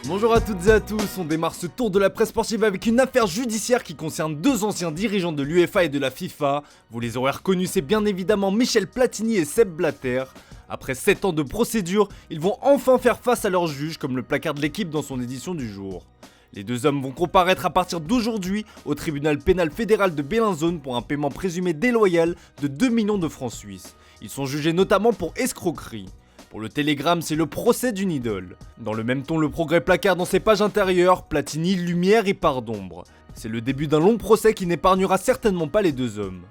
Bonjour à toutes et à tous, on démarre ce tour de la presse sportive avec une affaire judiciaire qui concerne deux anciens dirigeants de l'UEFA et de la FIFA. Vous les aurez reconnus, c'est bien évidemment Michel Platini et Sepp Blatter. Après 7 ans de procédure, ils vont enfin faire face à leurs juges, comme le placard de l'équipe dans son édition du jour. Les deux hommes vont comparaître à partir d'aujourd'hui au tribunal pénal fédéral de Bellinzone pour un paiement présumé déloyal de 2 millions de francs suisses. Ils sont jugés notamment pour escroquerie. Pour le Télégramme, c'est le procès d'une idole. Dans le même ton, le Progrès placard dans ses pages intérieures, Platini, lumière et part d'ombre. C'est le début d'un long procès qui n'épargnera certainement pas les deux hommes.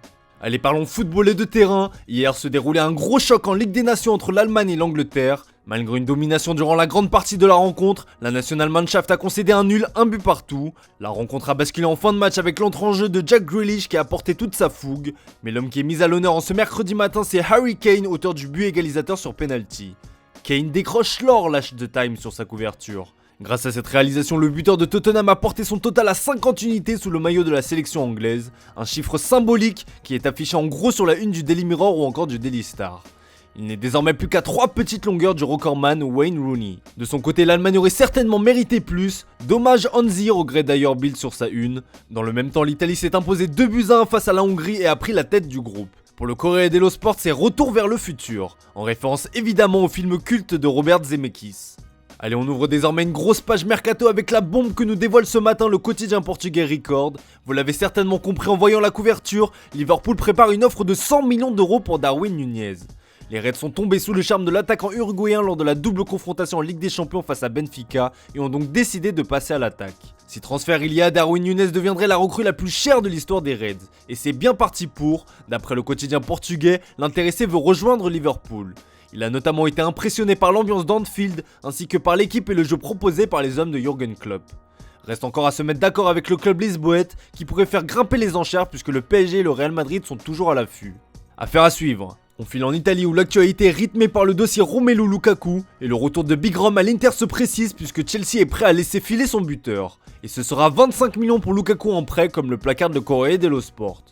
Allez, parlons football et de terrain. Hier se déroulait un gros choc en Ligue des Nations entre l'Allemagne et l'Angleterre. Malgré une domination durant la grande partie de la rencontre, la Nationalmannschaft a concédé un nul, un but partout. La rencontre a basculé en fin de match avec l'entrée en jeu de Jack Grealish qui a apporté toute sa fougue. Mais l'homme qui est mis à l'honneur en ce mercredi matin, c'est Harry Kane, auteur du but égalisateur sur penalty. Kane décroche l'or lâche de time sur sa couverture. Grâce à cette réalisation, le buteur de Tottenham a porté son total à 50 unités sous le maillot de la sélection anglaise, un chiffre symbolique qui est affiché en gros sur la une du Daily Mirror ou encore du Daily Star. Il n'est désormais plus qu'à 3 petites longueurs du recordman Wayne Rooney. De son côté, l'Allemagne aurait certainement mérité plus, dommage Hansi, regrette d'ailleurs Bild sur sa une. Dans le même temps, l'Italie s'est imposée 2-1 face à la Hongrie et a pris la tête du groupe. Pour le Corriere dello Sport, c'est Retour vers le futur, en référence évidemment au film culte de Robert Zemeckis. Allez, on ouvre désormais une grosse page mercato avec la bombe que nous dévoile ce matin le quotidien portugais Record. Vous l'avez certainement compris en voyant la couverture, Liverpool prépare une offre de 100 millions d'euros pour Darwin Nunez. Les Reds sont tombés sous le charme de l'attaquant uruguayen lors de la double confrontation en Ligue des Champions face à Benfica et ont donc décidé de passer à l'attaque. Si transfert il y a, Darwin Nunez deviendrait la recrue la plus chère de l'histoire des Reds. Et c'est bien parti pour, d'après le quotidien portugais, l'intéressé veut rejoindre Liverpool. Il a notamment été impressionné par l'ambiance d'Anfield ainsi que par l'équipe et le jeu proposé par les hommes de Jürgen Klopp. Reste encore à se mettre d'accord avec le club lisboète qui pourrait faire grimper les enchères puisque le PSG et le Real Madrid sont toujours à l'affût. Affaire à suivre. On file en Italie où l'actualité est rythmée par le dossier Romelu Lukaku et le retour de Big Rom à l'Inter se précise puisque Chelsea est prêt à laisser filer son buteur. Et ce sera 25 millions pour Lukaku en prêt comme le placard de Corriere dello Sport.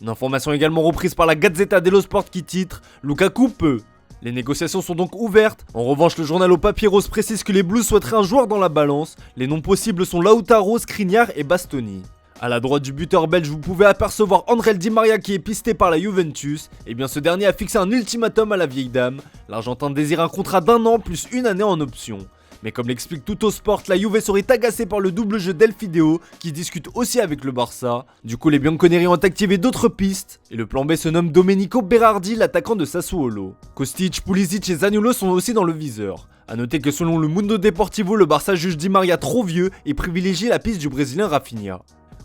Une information également reprise par la Gazzetta dello Sport qui titre « Lukaku peut ». Les négociations sont donc ouvertes. En revanche, le journal au papier rose précise que les Blues souhaiteraient un joueur dans la balance. Les noms possibles sont Lautaro, Skriniar et Bastoni. A la droite du buteur belge, vous pouvez apercevoir André Di Maria qui est pisté par la Juventus. Et bien ce dernier a fixé un ultimatum à la vieille dame. L'Argentin désire un contrat d'1 an plus 1 année en option. Mais comme l'explique Tuttosport, la Juve serait agacée par le double jeu d'Elfideo qui discute aussi avec le Barça. Du coup, les Bianconeri ont activé d'autres pistes. Et le plan B se nomme Domenico Berardi, l'attaquant de Sassuolo. Kostic, Pulisic et Zaniolo sont aussi dans le viseur. A noter que selon le Mundo Deportivo, le Barça juge Di Maria trop vieux et privilégie la piste du Brésilien Rafinha.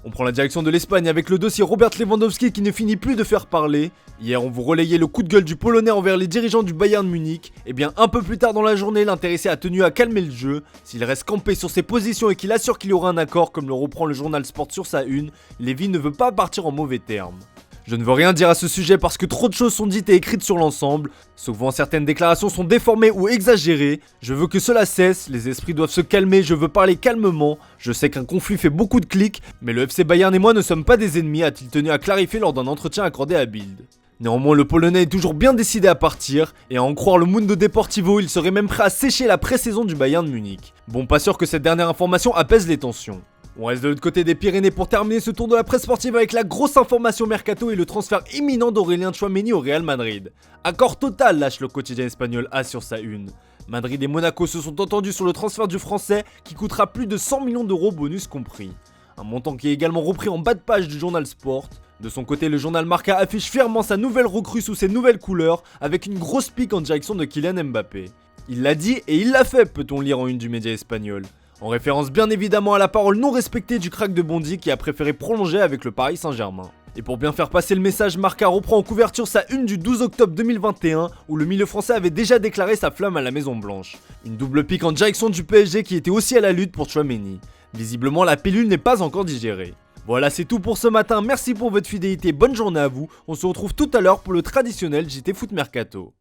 On prend la direction de l'Espagne avec le dossier Robert Lewandowski qui ne finit plus de faire parler. Hier, on vous relayait le coup de gueule du Polonais envers les dirigeants du Bayern Munich. Et bien, un peu plus tard dans la journée, l'intéressé a tenu à calmer le jeu. S'il reste campé sur ses positions et qu'il assure qu'il y aura un accord, comme le reprend le journal Sport sur sa une, Lévy ne veut pas partir en mauvais termes. Je ne veux rien dire à ce sujet parce que trop de choses sont dites et écrites sur l'ensemble. Souvent certaines déclarations sont déformées ou exagérées. Je veux que cela cesse, les esprits doivent se calmer, je veux parler calmement. Je sais qu'un conflit fait beaucoup de clics, mais le FC Bayern et moi ne sommes pas des ennemis, a-t-il tenu à clarifier lors d'un entretien accordé à Bild. Néanmoins, le Polonais est toujours bien décidé à partir, et à en croire le Mundo Deportivo, il serait même prêt à sécher la pré-saison du Bayern Munich. Bon, pas sûr que cette dernière information apaise les tensions. On reste de l'autre côté des Pyrénées pour terminer ce tour de la presse sportive avec la grosse information mercato et le transfert imminent d'Aurélien Tchouaméni au Real Madrid. Accord total, lâche le quotidien espagnol A sur sa une. Madrid et Monaco se sont entendus sur le transfert du français qui coûtera plus de 100 millions d'euros bonus compris. Un montant qui est également repris en bas de page du journal Sport. De son côté, le journal Marca affiche fièrement sa nouvelle recrue sous ses nouvelles couleurs avec une grosse pique en direction de Kylian Mbappé. Il l'a dit et il l'a fait, peut-on lire en une du média espagnol. En référence bien évidemment à la parole non respectée du crack de Bondy qui a préféré prolonger avec le Paris Saint-Germain. Et pour bien faire passer le message, Marca reprend en couverture sa une du 12 octobre 2021 où le milieu français avait déjà déclaré sa flamme à la Maison Blanche. Une double pique en direction du PSG qui était aussi à la lutte pour Tchouaméni. Visiblement la pilule n'est pas encore digérée. Voilà, c'est tout pour ce matin, merci pour votre fidélité, bonne journée à vous, on se retrouve tout à l'heure pour le traditionnel JT Foot Mercato.